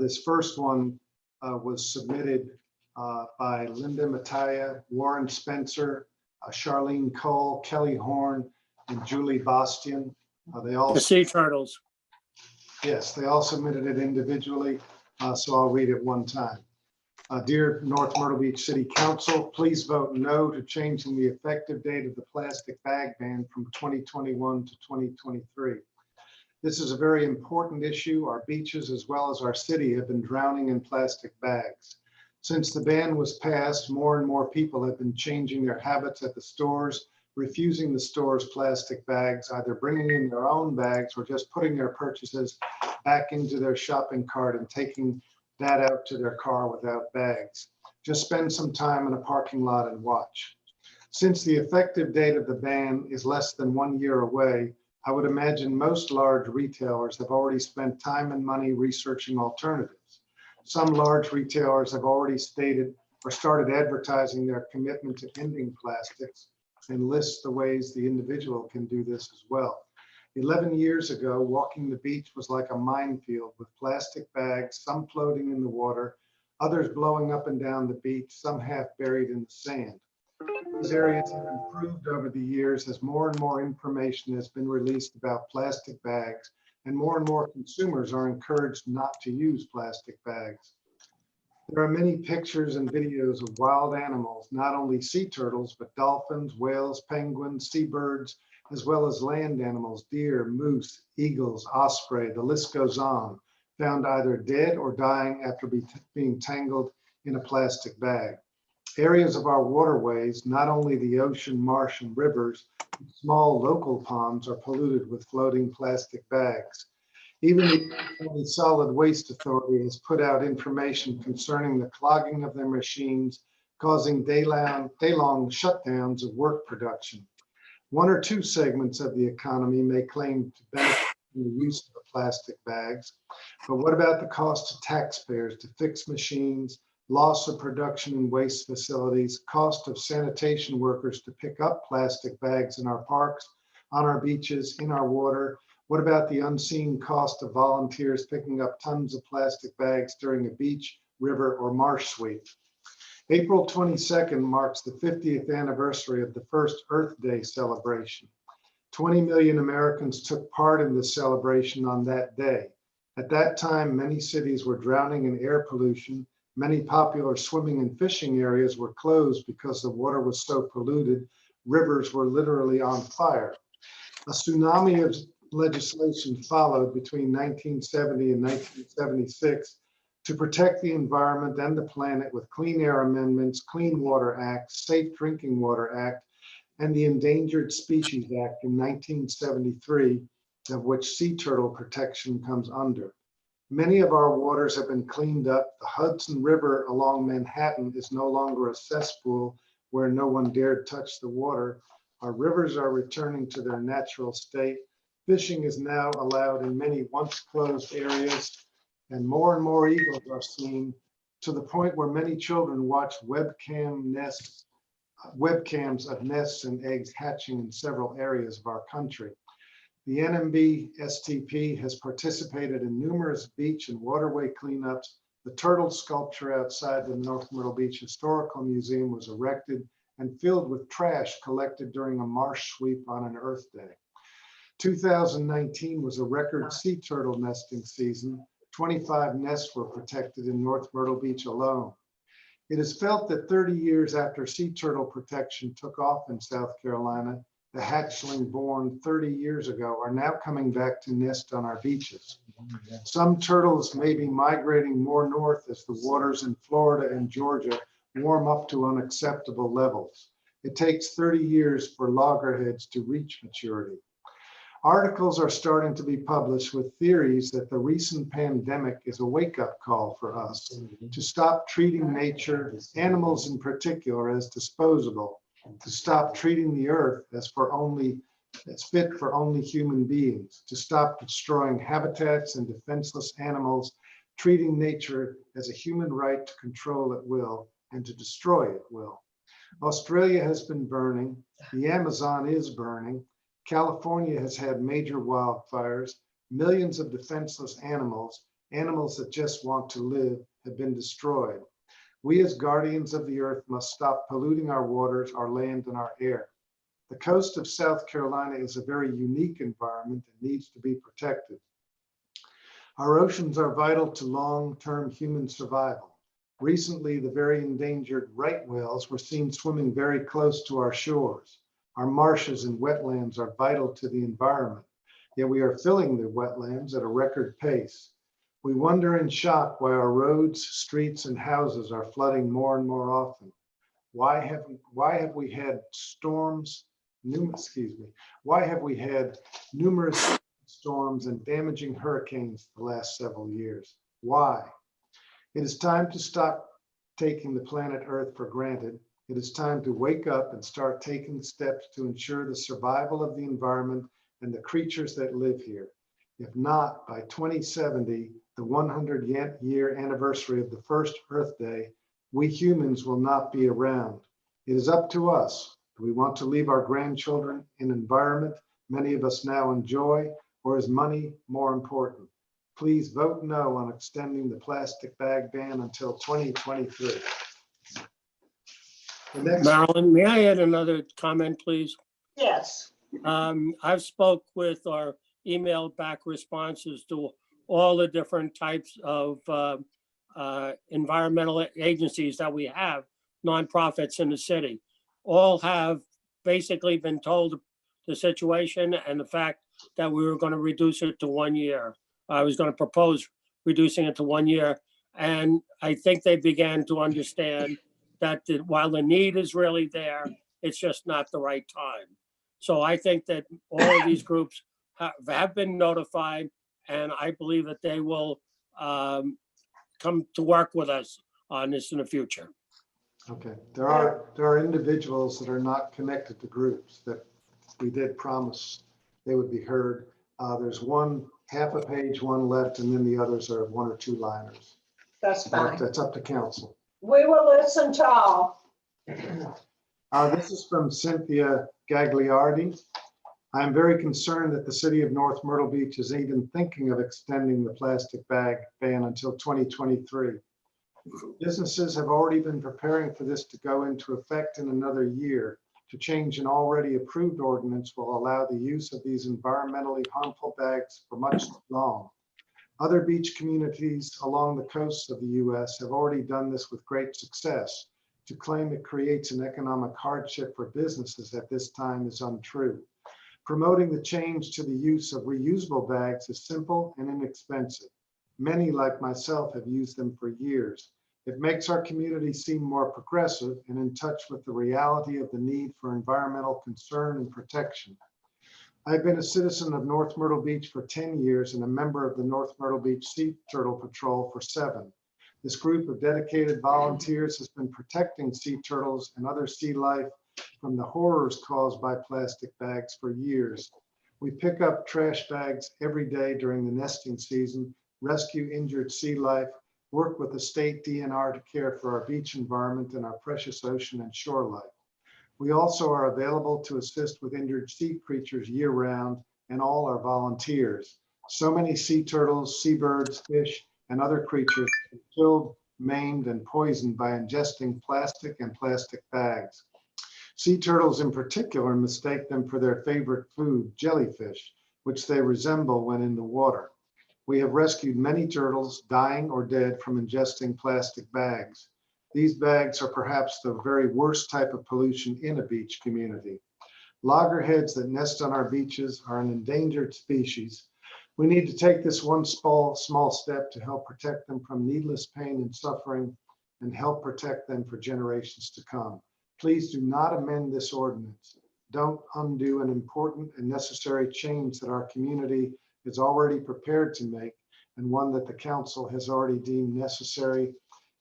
Speaker 8: This first one was submitted by Linda Mattia, Warren Spencer, Charlene Cole, Kelly Horn, and Julie Bastian. They all,
Speaker 4: The sea turtles.
Speaker 8: yes, they all submitted it individually, so I'll read it one time. Dear North Myrtle Beach City Council, please vote no to changing the effective date of the plastic bag ban from 2021 to 2023. This is a very important issue. Our beaches as well as our city have been drowning in plastic bags. Since the ban was passed, more and more people have been changing their habits at the stores, refusing the store's plastic bags, either bringing in their own bags or just putting their purchases back into their shopping cart and taking that out to their car without bags. Just spend some time in a parking lot and watch. Since the effective date of the ban is less than 1 year away, I would imagine most large retailers have already spent time and money researching alternatives. Some large retailers have already stated or started advertising their commitment to ending plastics and list the ways the individual can do this as well. 11 years ago, walking the beach was like a minefield with plastic bags, some floating in the water, others blowing up and down the beach, some half buried in the sand. These areas have improved over the years as more and more information has been released about plastic bags, and more consumers are encouraged not to use plastic bags. There are many pictures and videos of wild animals, not only sea turtles, but dolphins, whales, penguins, seabirds, as well as land animals, deer, moose, eagles, osprey, the list goes on, found either dead or dying after being tangled in a plastic bag. Areas of our waterways, not only the ocean, marsh, and rivers, small local ponds are polluted with floating plastic bags. Even the Solid Waste Authority has put out information concerning the clogging of their machines, causing day-long shutdowns of work production. One or two segments of the economy may claim to benefit from the use of plastic bags, but what about the cost to taxpayers to fix machines, loss of production in waste facilities, cost of sanitation workers to pick up plastic bags in our parks, on our beaches, in our water? What about the unseen cost of volunteers picking up tons of plastic bags during a beach, river, or marsh sweep? April 22nd marks the 50th anniversary of the first Earth Day celebration. 20 million Americans took part in this celebration on that day. At that time, many cities were drowning in air pollution. Many popular swimming and fishing areas were closed because the water was so polluted. Rivers were literally on fire. A tsunami of legislation followed between 1970 and 1976 to protect the environment and the planet with Clean Air Amendments, Clean Water Act, Safe Drinking Water Act, and the Endangered Species Act in 1973, of which sea turtle protection comes under. Many of our waters have been cleaned up. The Hudson River along Manhattan is no longer a cesspool where no one dared touch the water. Our rivers are returning to their natural state. Fishing is now allowed in many once closed areas, and more eagles are seen, to the point where many children watch webcams of nests and eggs hatching in several areas of our country. The NMB STP has participated in numerous beach and waterway cleanups. The turtle sculpture outside the North Myrtle Beach Historical Museum was erected and filled with trash collected during a marsh sweep on an Earth Day. 2019 was a record sea turtle nesting season. 25 nests were protected in North Myrtle Beach alone. It is felt that 30 years after sea turtle protection took off in South Carolina, the hatchling born 30 years ago are now coming back to nest on our beaches. Some turtles may be migrating more north as the waters in Florida and Georgia warm up to unacceptable levels. It takes 30 years for loggerheads to reach maturity. Articles are starting to be published with theories that the recent pandemic is a wake-up call for us to stop treating nature, animals in particular, as disposable, to stop treating the earth as fit for only human beings, to stop destroying habitats and defenseless animals, treating nature as a human right to control at will and to destroy at will. Australia has been burning. The Amazon is burning. California has had major wildfires. Millions of defenseless animals that just want to live, have been destroyed. We as guardians of the earth must stop polluting our waters, our land, and our air. The coast of South Carolina is a very unique environment that needs to be protected. Our oceans are vital to long-term human survival. Recently, the very endangered right whales were seen swimming very close to our shores. Our marshes and wetlands are vital to the environment, yet we are filling the wetlands at a record pace. We wonder in shock why our roads, streets, and houses are flooding more and more often. Why have we had numerous storms and damaging hurricanes the last several years? Why? It is time to stop taking the planet Earth for granted. It is time to wake up and start taking steps to ensure the survival of the environment and the creatures that live here. If not, by 2070, the 100-year anniversary of the first Earth Day, we humans will not be around. It is up to us. Do we want to leave our grandchildren in an environment many of us now enjoy, or is money more important? Please vote no on extending the plastic bag ban until 2023.
Speaker 4: Marilyn, may I add another comment, please?
Speaker 2: Yes.
Speaker 4: I've spoke with or emailed back responses to all the different types of environmental agencies that we have, nonprofits in the city. All have basically been told the situation and the fact that we were going to reduce it to 1 year. I was going to propose reducing it to 1 year. And I think they began to understand that while the need is really there, it's just not the right time. So I think that all of these groups have been notified, and I believe that they will come to work with us on this in the future.
Speaker 8: Okay, there are individuals that are not connected to groups that we did promise they would be heard. There's one half a page, one left, and then the others are 1 or 2 liners.
Speaker 2: That's fine.
Speaker 8: That's up to council.
Speaker 2: We will listen to all.
Speaker 8: This is from Cynthia Gagliardi. I'm very concerned that the city of North Myrtle Beach is even thinking of extending the plastic bag ban until 2023. Businesses have already been preparing for this to go into effect in another year. To change an already approved ordinance will allow the use of these environmentally harmful bags for much long. Other beach communities along the coasts of the US have already done this with great success. To claim it creates an economic hardship for businesses at this time is untrue. Promoting the change to the use of reusable bags is simple and inexpensive. Many, like myself, have used them for years. It makes our community seem more progressive and in touch with the reality of the need for environmental concern and protection. I've been a citizen of North Myrtle Beach for 10 years and a member of the North Myrtle Beach Sea Turtle Patrol for 7. This group of dedicated volunteers has been protecting sea turtles and other sea life from the horrors caused by plastic bags for years. We pick up trash bags every day during the nesting season, rescue injured sea life, work with the state DNR to care for our beach environment and our precious ocean and shore life. We also are available to assist with injured sea creatures year-round and all our volunteers. So many sea turtles, seabirds, fish, and other creatures are killed, maimed, and poisoned by ingesting plastic and plastic bags. Sea turtles in particular mistake them for their favorite food, jellyfish, which they resemble when in the water. We have rescued many turtles, dying or dead, from ingesting plastic bags. These bags are perhaps the very worst type of pollution in a beach community. Loggerheads that nest on our beaches are an endangered species. We need to take this one small step to help protect them from needless pain and suffering and help protect them for generations to come. Please do not amend this ordinance. Don't undo an important and necessary change that our community is already prepared to make and one that the council has already deemed necessary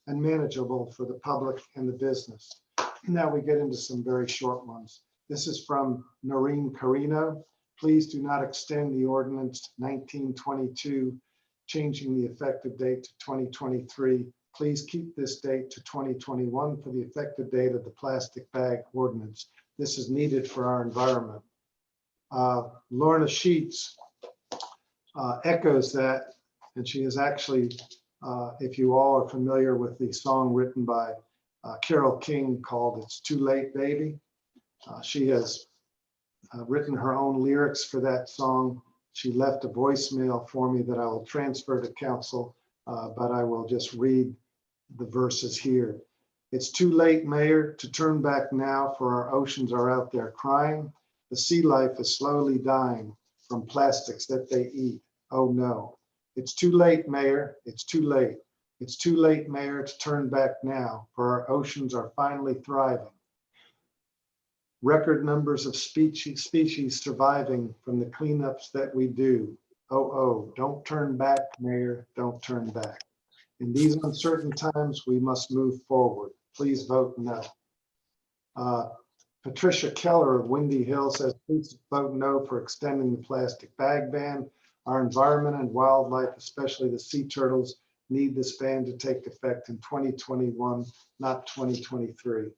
Speaker 8: and manageable for the public and the business. Now we get into some very short ones. This is from Noreen Carino. Please do not extend the ordinance 1922, changing the effective date to 2023. Please keep this date to 2021 for the effective date of the plastic bag ordinance. This is needed for our environment. Lorna Sheets echoes that, and she is actually, if you all are familiar with the song written by Carole King called "It's Too Late, Baby," she has written her own lyrics for that song. She left a voicemail for me that I will transfer to council, but I will just read the verses here. It's too late, Mayor, to turn back now, for our oceans are out there crying. The sea life is slowly dying from plastics that they eat. Oh no. It's too late, Mayor. It's too late. It's too late, Mayor, to turn back now, for our oceans are finally thriving. Record numbers of species surviving from the cleanups that we do. Oh, don't turn back, Mayor. Don't turn back. In these uncertain times, we must move forward. Please vote no. Patricia Keller of Windy Hill says, please vote no for extending the plastic bag ban. Our environment and wildlife, especially the sea turtles, need this ban to take effect in 2021, not 2023.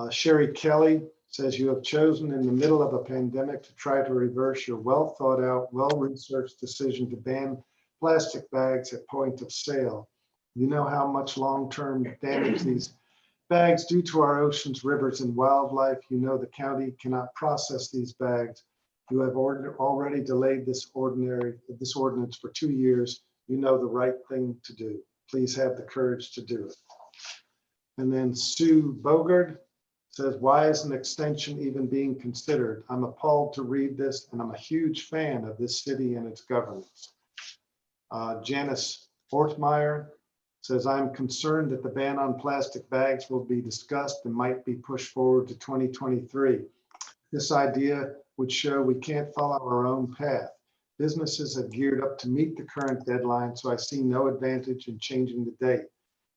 Speaker 8: Sherry Kelly says, you have chosen in the middle of a pandemic to try to reverse your well thought out, well-researched decision to ban plastic bags at point of sale. You know how much long-term damage these bags do to our oceans, rivers, and wildlife. You know the county cannot process these bags. You have already delayed this ordinance for 2 years. You know the right thing to do. Please have the courage to do it. And then Sue Bogard says, why is an extension even being considered? I'm appalled to read this, and I'm a huge fan of this city and its governance. Janice Ortmeyer says, I'm concerned that the ban on plastic bags will be discussed and might be pushed forward to 2023. This idea would show we can't follow our own path. Businesses have geared up to meet the current deadline, so I see no advantage in changing the date.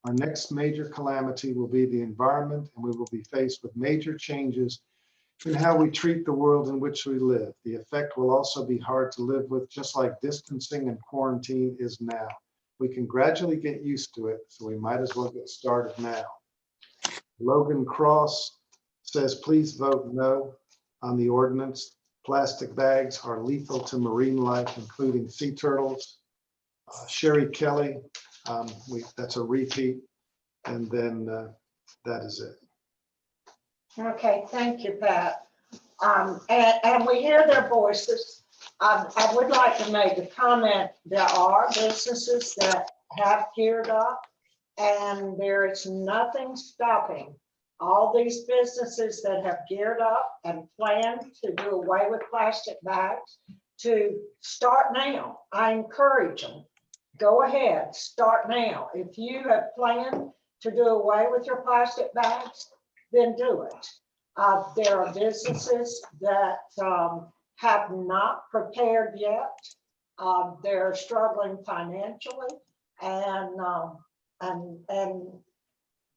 Speaker 8: Our next major calamity will be the environment, and we will be faced with major changes in how we treat the world in which we live. The effect will also be hard to live with, just like distancing and quarantine is now. We can gradually get used to it, so we might as well get started now. Logan Cross says, please vote no on the ordinance. Plastic bags are lethal to marine life, including sea turtles. Sherry Kelly, that's a repeat. And then that is it.
Speaker 2: Okay, thank you, Pat. And we hear their voices. I would like to make a comment. There are businesses that have geared up, and there is nothing stopping all these businesses that have geared up and planned to do away with plastic bags to start now. I encourage them. Go ahead, start now. If you have planned to do away with your plastic bags, then do it. There are businesses that have not prepared yet. They're struggling financially, and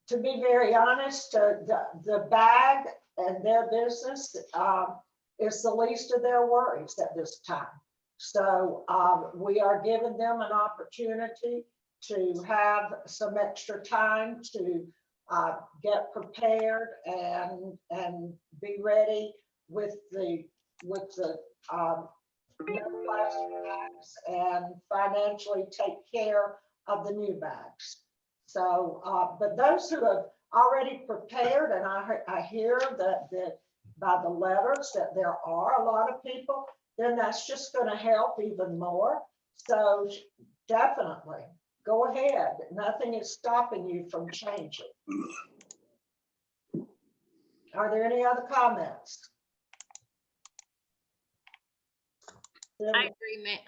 Speaker 2: to be very honest, the bag and their business is the least of their worries at this time. So we are giving them an opportunity to have some extra time to get prepared and be ready with the no plastic bags and financially take care of the new bags. So, but those who have already prepared, and I hear that by the letters that there are a lot of people, then that's just going to help even more. So definitely go ahead. Nothing is stopping you from changing. Are there any other comments?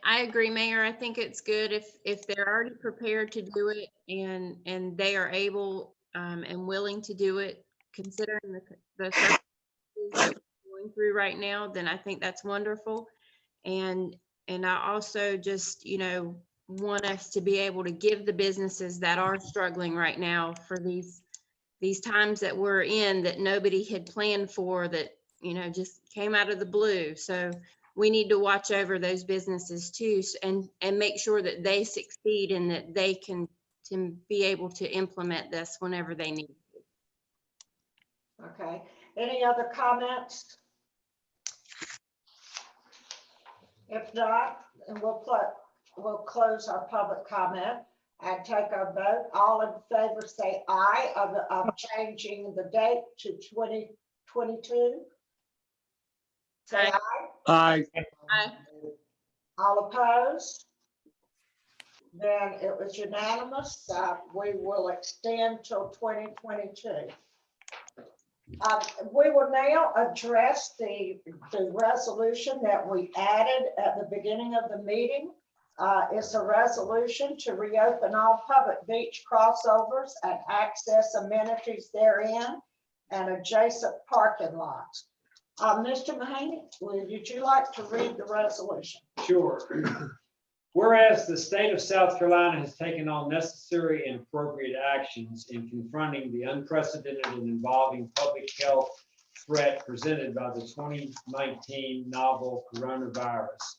Speaker 5: I agree, Mayor. I think it's good if they're already prepared to do it and they are able and willing to do it, considering the circumstances that we're going through right now, then I think that's wonderful. And I also just, want us to be able to give the businesses that are struggling right now for these times that we're in that nobody had planned for, that, just came out of the blue. So we need to watch over those businesses too, and make sure that they succeed and that they can to be able to implement this whenever they need to.
Speaker 2: Okay, any other comments? If not, then we'll close our public comment and take our vote. All in favor say aye of changing the date to 2022. Say aye.
Speaker 4: Aye.
Speaker 5: Aye.
Speaker 2: All opposed? Then it was unanimous. We will extend till 2022. We will now address the resolution that we added at the beginning of the meeting. It's a resolution to reopen all public beach crossovers and access amenities therein and adjacent parking lots. Mr. Mahaney, would you like to read the resolution?
Speaker 6: Sure. Whereas the state of South Carolina has taken all necessary and appropriate actions in confronting the unprecedented and involving public health threat presented by the 2019 novel coronavirus.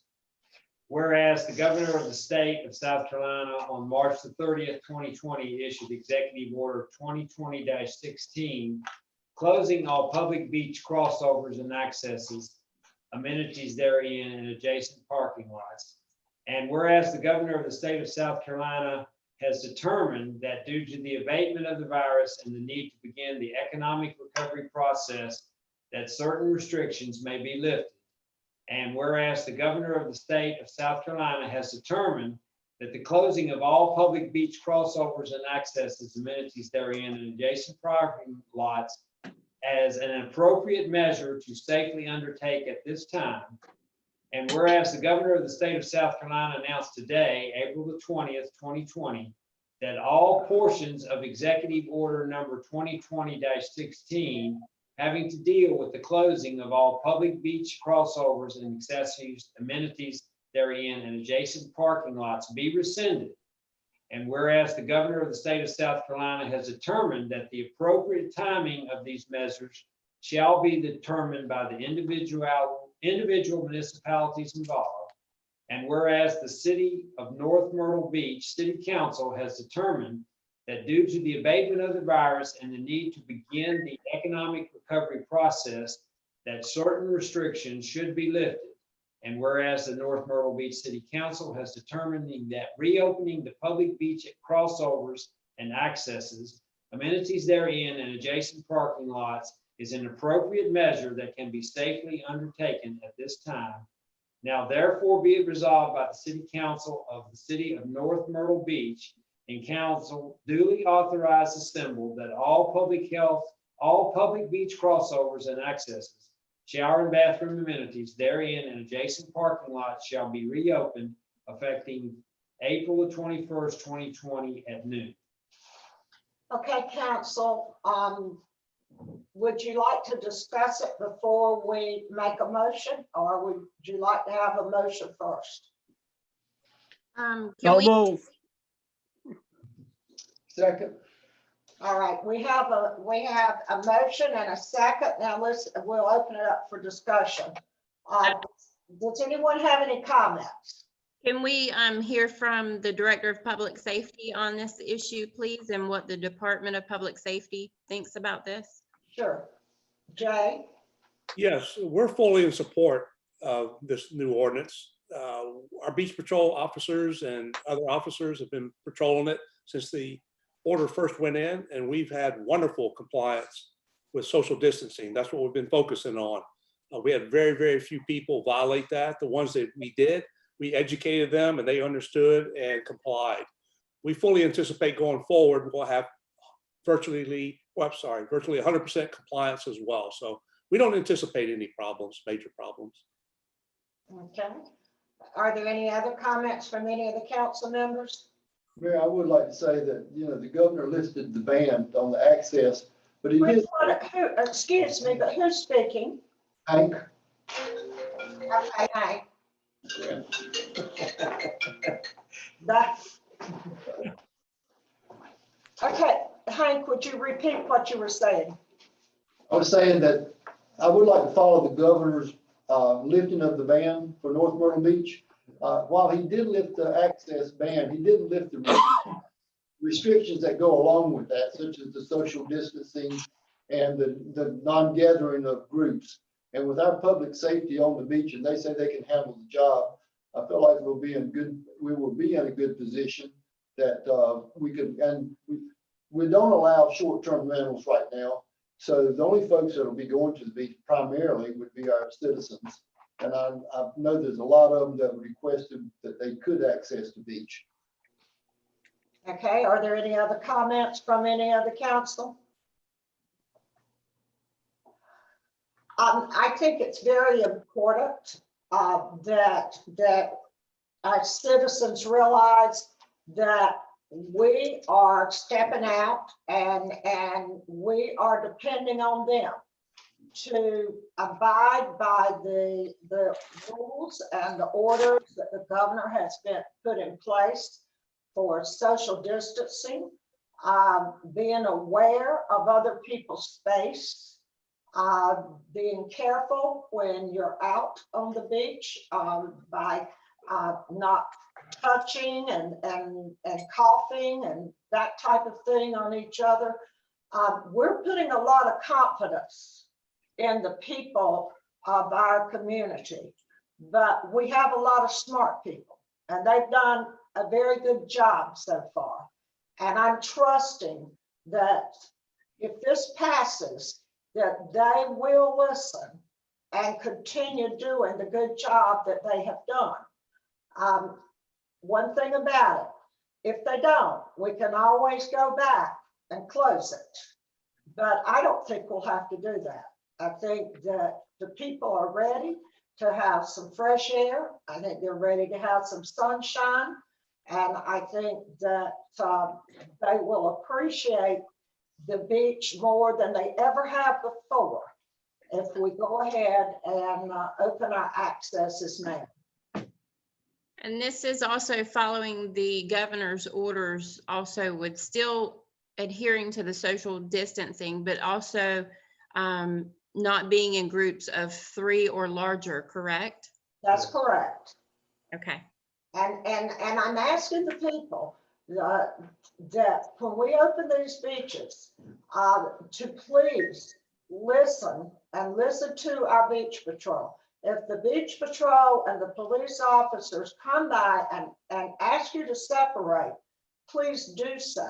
Speaker 6: Whereas the governor of the state of South Carolina on March the 30th, 2020 issued Executive Order 2020-16, closing all public beach crossovers and accesses, amenities therein, and adjacent parking lots. And whereas the governor of the state of South Carolina has determined that due to the abatement of the virus and the need to begin the economic recovery process, that certain restrictions may be lifted. And whereas the governor of the state of South Carolina has determined that the closing of all public beach crossovers and accesses, amenities therein, and adjacent parking lots as an appropriate measure to safely undertake at this time. And whereas the governor of the state of South Carolina announced today, April the 20th, 2020, that all portions of Executive Order number 2020-16 having to deal with the closing of all public beach crossovers and accessories, amenities therein, and adjacent parking lots be rescinded. And whereas the governor of the state of South Carolina has determined that the appropriate timing of these measures shall be determined by the individual municipalities involved. And whereas the city of North Myrtle Beach City Council has determined that due to the abatement of the virus and the need to begin the economic recovery process, that certain restrictions should be lifted. And whereas the North Myrtle Beach City Council has determined that reopening the public beach at crossovers and accesses, amenities therein, and adjacent parking lots is an appropriate measure that can be safely undertaken at this time. Now therefore be it resolved by the City Council of the City of North Myrtle Beach and council duly authorized assembled that all public beach crossovers and accesses, shower and bathroom amenities therein and adjacent parking lots shall be reopened effective April the 21st, 2020 at noon.
Speaker 2: Okay, council, would you like to discuss it before we make a motion, or would you like to have a motion first?
Speaker 5: Can
Speaker 4: So
Speaker 5: we,
Speaker 4: move.
Speaker 13: Second.
Speaker 2: All right, we have a motion and a second. Now we'll open it up for discussion. Does anyone have any comments?
Speaker 5: can we hear from the Director of Public Safety on this issue, please, and what the Department of Public Safety thinks about this?
Speaker 2: Sure. Jay?
Speaker 15: Yes, we're fully in support of this new ordinance. Our beach patrol officers and other officers have been patrolling it since the order first went in, and we've had wonderful compliance with social distancing. That's what we've been focusing on. We had very, very few people violate that. The ones that we did, we educated them and they understood and complied. We fully anticipate going forward, we'll have virtually 100% compliance as well. So we don't anticipate any problems, major problems.
Speaker 2: Okay. Are there any other comments from any of the council members?
Speaker 13: Mayor, I would like to say that, the governor listed the ban on the access, but he did,
Speaker 2: Excuse me, but who's speaking?
Speaker 13: Hank,
Speaker 2: Okay, Hank. Okay, Hank, would you repeat what you were saying?
Speaker 13: I was saying that I would like to follow the governor's lifting of the ban for North Myrtle Beach. While he did lift the access ban, he didn't lift the restrictions that go along with that, such as the social distancing and the non-gathering of groups. And with our public safety on the beach, and they say they can handle the job, I feel like we will be in a good position that we can, and we don't allow short-term rentals right now. So the only folks that will be going to the beach primarily would be our citizens. And I know there's a lot of them that requested that they could access the beach.
Speaker 2: Okay, are there any other comments from any other council? I think it's very important that our citizens realize that we are stepping out and we are depending on them to abide by the rules and the orders that the governor has been put in place for social distancing, being aware of other people's space, being careful when you're out on the beach by not touching and coughing and that type of thing on each other. We're putting a lot of confidence in the people of our community, but we have a lot of smart people and they've done a very good job so far. And I'm trusting that if this passes, that they will listen and continue doing the good job that they have done. One thing about it, if they don't, we can always go back and close it. But I don't think we'll have to do that. I think that the people are ready to have some fresh air. I think they're ready to have some sunshine. And I think that they will appreciate the beach more than they ever have before if we go ahead and open our accesses now.
Speaker 5: And this is also following the governor's orders, also with still adhering to the social distancing, but also not being in groups of 3 or larger, correct?
Speaker 2: That's correct.
Speaker 5: Okay.
Speaker 2: And I'm asking the people that when we open these beaches, to please listen and listen to our beach patrol. If the beach patrol and the police officers come by and ask you to separate, please do so.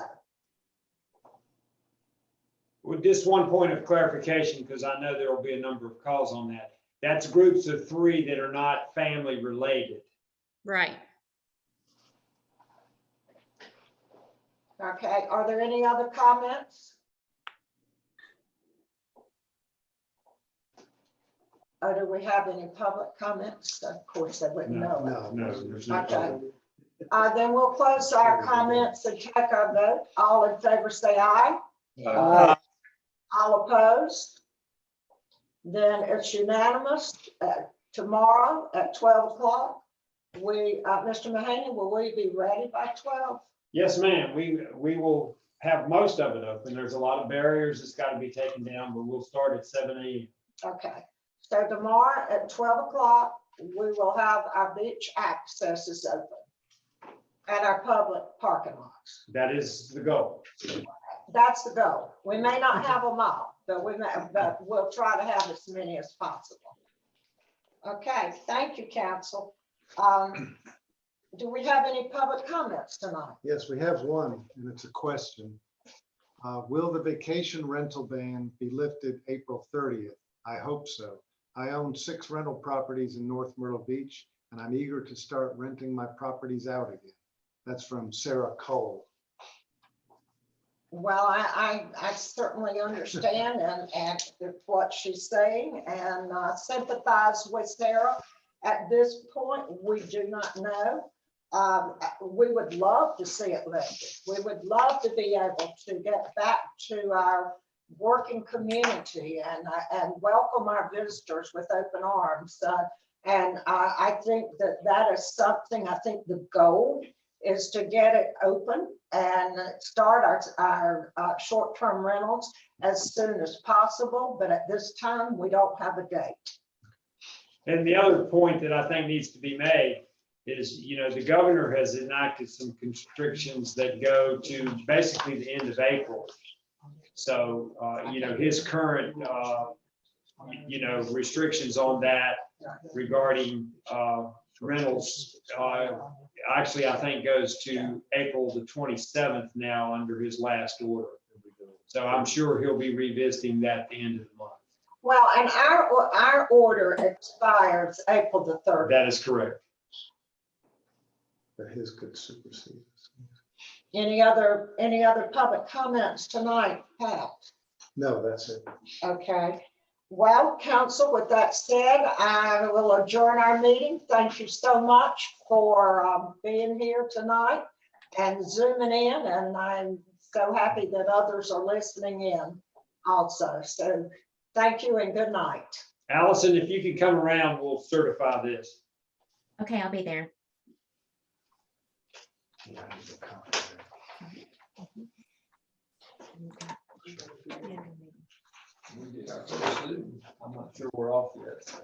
Speaker 6: With just one point of clarification, because I know there will be a number of calls on that. That's groups of 3 that are not family related.
Speaker 5: Right.
Speaker 2: Okay, are there any other comments? Do we have any public comments? Of course, they wouldn't know it.
Speaker 6: No, there's no.
Speaker 2: Okay. Then we'll close our comments and check our vote. All in favor, say aye.
Speaker 1: Aye.
Speaker 2: All opposed? Then it's unanimous. Tomorrow at 12 o'clock, Mr. Mahaney, will we be ready by 12?
Speaker 6: Yes, ma'am. We will have most of it open. There's a lot of barriers that's got to be taken down, but we'll start at 7 a.m.
Speaker 2: Okay. So tomorrow at 12 o'clock, we will have our beach accesses open and our public parking lots.
Speaker 6: That is the goal.
Speaker 2: That's the goal. We may not have them all, but we'll try to have as many as possible. Okay, thank you, council. Do we have any public comments tonight?
Speaker 8: Yes, we have one, and it's a question. Will the vacation rental ban be lifted April 30th? I hope so. I own 6 rental properties in North Myrtle Beach, and I'm eager to start renting my properties out again. That's from Sarah Cole.
Speaker 2: Well, I certainly understand and what she's saying and sympathize with Sarah. At this point, we do not know. We would love to see it lifted. We would love to be able to get back to our working community and welcome our visitors with open arms. And I think that is something, I think the goal is to get it open and start our short-term rentals as soon as possible. But at this time, we don't have a date.
Speaker 6: And the other point that I think needs to be made is, the governor has enacted some constrictions that go to basically the end of April. So, his current, restrictions on that regarding rentals, actually, I think goes to April the 27th now under his last order. So I'm sure he'll be revisiting that at the end of the month.
Speaker 2: Well, and our order expires April the 3rd.
Speaker 6: That is correct.
Speaker 8: But his could supersede.
Speaker 2: Any other public comments tonight, Pat?
Speaker 8: No, that's it.
Speaker 2: Okay. Well, council, with that said, I will adjourn our meeting. Thank you so much for being here tonight and zooming in. And I'm so happy that others are listening in also. So thank you and good night.
Speaker 6: Allison, if you could come around, we'll certify this.
Speaker 3: Okay, I'll be there.
Speaker 13: We did our first Zoom. I'm not sure we're off yet.